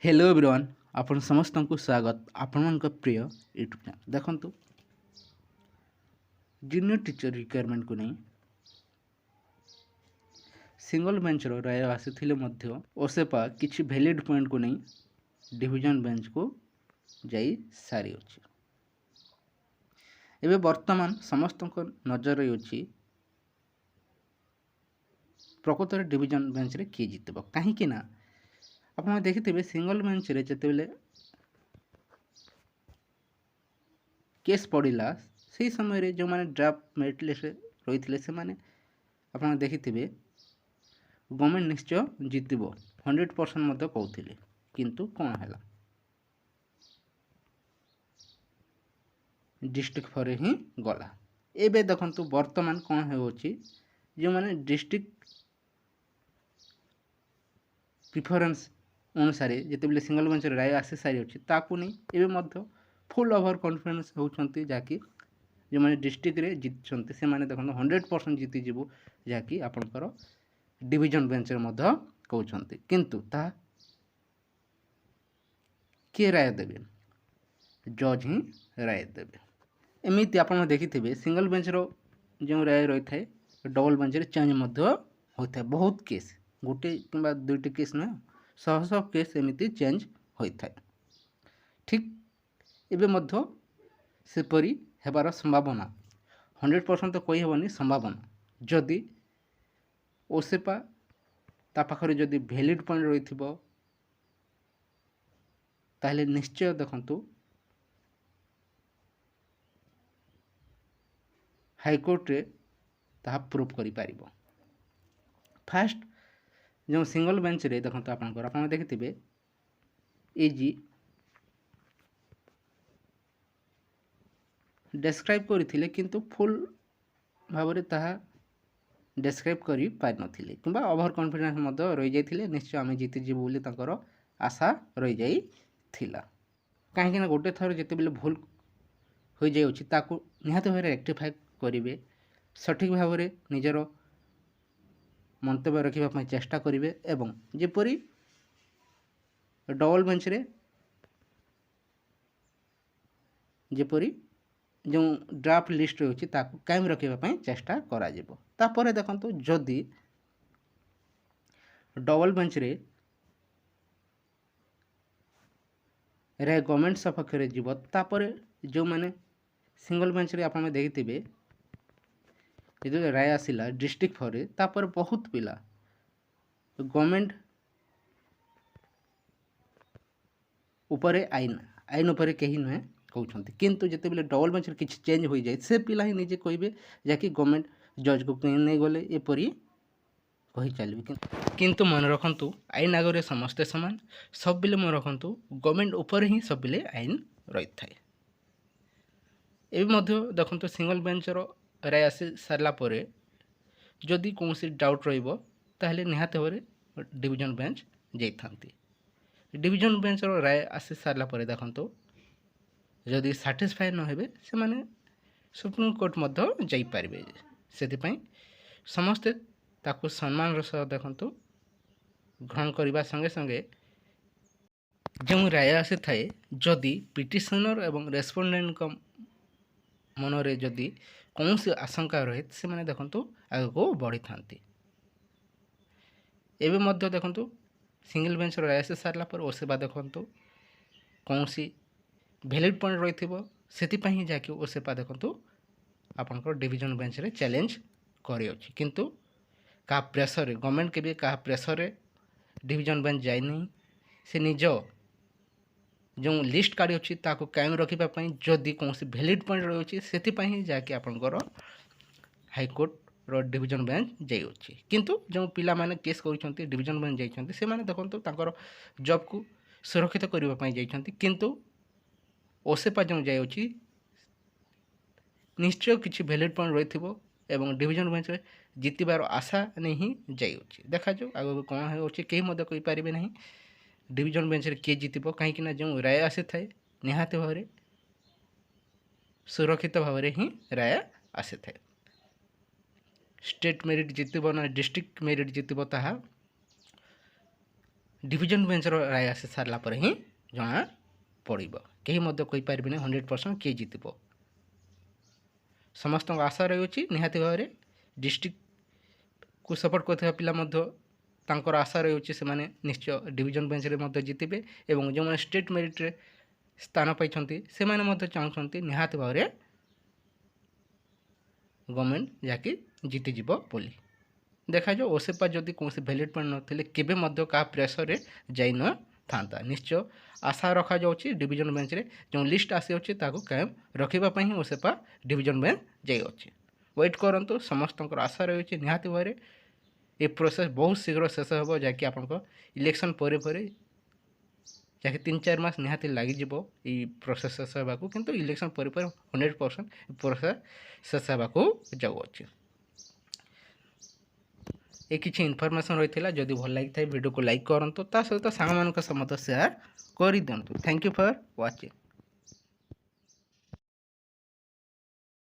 Hello everyone आपण समस्त को स्वागत आपण प्रिय यूट्यूब चैनल देखंतु जूनियर टीचर रिक्वायरमेंट को नहीं सिंगल बेंच राय आसी ओसेपा किसी वैलिड पॉइंट को नहीं डिवीजन बेंच को जाई सारी अछि एबे वर्तमान समस्त को नजर रही अछि प्रकृत डिवीजन बेंच रे किए जितबो कहीं कि ना आप देखिथे सिंगल बेंच रे जते केस पड़ा से समय जो मैंने ड्राफ्ट मेरिट लिस्ट रही से आप देखिथे गवर्नमेंट निश्चय जितब 100% कहते किंतु कौन है डिस्ट्रिक्ट फॉर ही गला एबे देखंतु वर्तमान कौन हो जो मैंने डिस्ट्रिक्ट प्रिफरेंस अनुसार जिते सिंगल बेंच राय आसी सारी अच्छी ताकू नहीं एवं फुल ओवर कॉन्फिडेंस होती जहाँकि जो मैंने डिस्ट्रिक्ट रे जीति से मैंने देखो 100% जीतिजु जहाँकि आपंकर डिवीजन बेंच कहते किंतु ता किए राय देवे जज ही राय देवे एमती आप देखिथे सिंगल बेंच जो राय रही है डबल बेंच रे चेंज होता है बहुत केस गोटे कि दुईट केस नुह शह शह केस एमती चेंज होता है ठीक एवं सेपरी हेबार संभावना 100% तो कही हेनी संभावना जदि ओसेपा ता पाखरे जदि वैलिड पॉइंट रही ताहले निश्चय देखंतु हाईकोर्ट रे ताहा प्रूफ करि पारिबो फास्ट जो सिंगल बेंच रे देखंतु आप देखिथे एजी डेस्क्राइब करथिले किंतु फुल भाव में ताहा डेस्क्राइब करि पारि नथिले किंबा ओवर कॉन्फिडेंस मध्य रही जाइथिले निश्चय आमे जीति जीवु बोली तांकर आशा रही जाइथिला काहेकि ना गोटे थर जेते बेले भूल हो जाउछि ताकू निहात भाव रेक्टिफाई करिवे सठिक भाव में निजर मंतव्य रखा चेष्टा करिवे एवं जेपरी डबल बेंच रे जेपरी जो ड्राफ्ट लिस्ट रही कायम रखापी चेष्टा करा देखो जदि डबल बेंच रे राय गवर्नमेंट सपक्ष जीवपर जो मैंने सिंगल बेंच रे आप देखिथे जो राय आसला डिस्ट्रिक्ट फॉर तापर बहुत पिला गवर्नमेंट उपरे आईन उपरे कहीं नुहे कहते किंतु जिते बेले डबल बेंच किसी चेंज हो जाए से पिला ही निजे कहे जहाँकि गवर्नमेंट जज को नहीं गले एपरी कही चलिए किंतु मन रखु आईन आगे समस्ते सामान सब बेले मन रखु गवर्नमेंट उपर ही सब बेले आईन रही थाए एवं देखो सिंगल बेंच राय आसी सारापर जदि कौन डाउट रही निहात भाव डिवीजन बेंच जाती डिवीजन बेंच राय आसी सारापर देखो जदि साटिस्फाई न हेबे से माने सुप्रीम कोर्ट जाइपारे से समस्ते ताकू सम्मान सह देखु ग्रहण करने संगे संगे जो राय आसी थाए जदि पिटिशनर एवं रेस्पोंडेंट मनरे जदि कौन सी आशंका रहे से मैंने देखु आग को बढ़ी था एवं देखु सिंगल बेंच राय आसी सारापर ओसेबा देखु कौन सी वैलिड पॉइंट रही से जहाँकि ओसेपा देखु आपंकर डिवीजन बेंच रे चैलेंज करी अछि किंतु का प्रेसर गवर्नमेंट के भी क्या प्रेसर डिवीजन बेंच जाए नहीं से निज जो लिस्ट काढ़ी अच्छी ताको कायम रखापी जदि कौन वैलिड पॉइंट रही से जहाँकि आपंकर हाईकोर्ट डिवीजन बेंच जाइए किंतु जो पिला माने केस कर डिवीजन बेंच जाइए से माने देखो तांकर जॉब को सुरक्षित करने जाइए किंतु ओसेपा जो जाए निश्चय किसी वैलिड पॉइंट रही एवं डिवीजन बेंच जीतबार आशा नहीं जाइए देखा जाऊ आगे कौन होची कहीं कहींपारे ना डिवीजन बेंच रे किए जीतब कहीं जो राय आसी थाए निहात भाव में सुरक्षित भाव में ही राय आसी थाए स्टेट मेरिट जीतब ना डिस्ट्रिक्ट मेरिट जीतब ताहा डिविजन बेंचर राय आसी सारा पर ही जना पड़ब कहीं कहीपर 100% किए जीत समस्त आशा रही निहाती भाव में डिस्ट्रिक्ट को सपोर्ट करथिबा पिला मध्य तांकर आशा रही से निश्चय डिविजन बेंच रे जीतबे एवं जो स्टेट मेरिट रे स्थान पाई से चाहते निहाती भाव में गवर्नमेंट जहाँकि जीतीज बोली देखा जाओ ओसेपा जदि कौन भैलिड पॉइंट नथिले केबे मध्य का प्रेसर रे जाई न था निश्चय आशा रखा जाउछि डिविजन बेंच रे जो लिस्ट आसी अछि ताको कायम रखिबा पई ही ओसेपा डिविजन बेंच जाई अछि वेट करंतु समस्त आशा रही निहाती भाव में ये प्रोसेस बहुत शीघ्र शेष हो जहाँकि आपंक इलेक्शन पर जहाँकि 3-4 मास निहाती लगिज ये प्रोसेस शेष होगा किंतु इलेक्शन पर 100% प्रोसेस शेष होगा जाऊँगी ये किसी इनफॉरमेशन रही है जदि भल लगी वीडियो को लाइक करूँ सहित सांग मान सेयार कर दिंतु थैंक यू फॉर वाचिंग।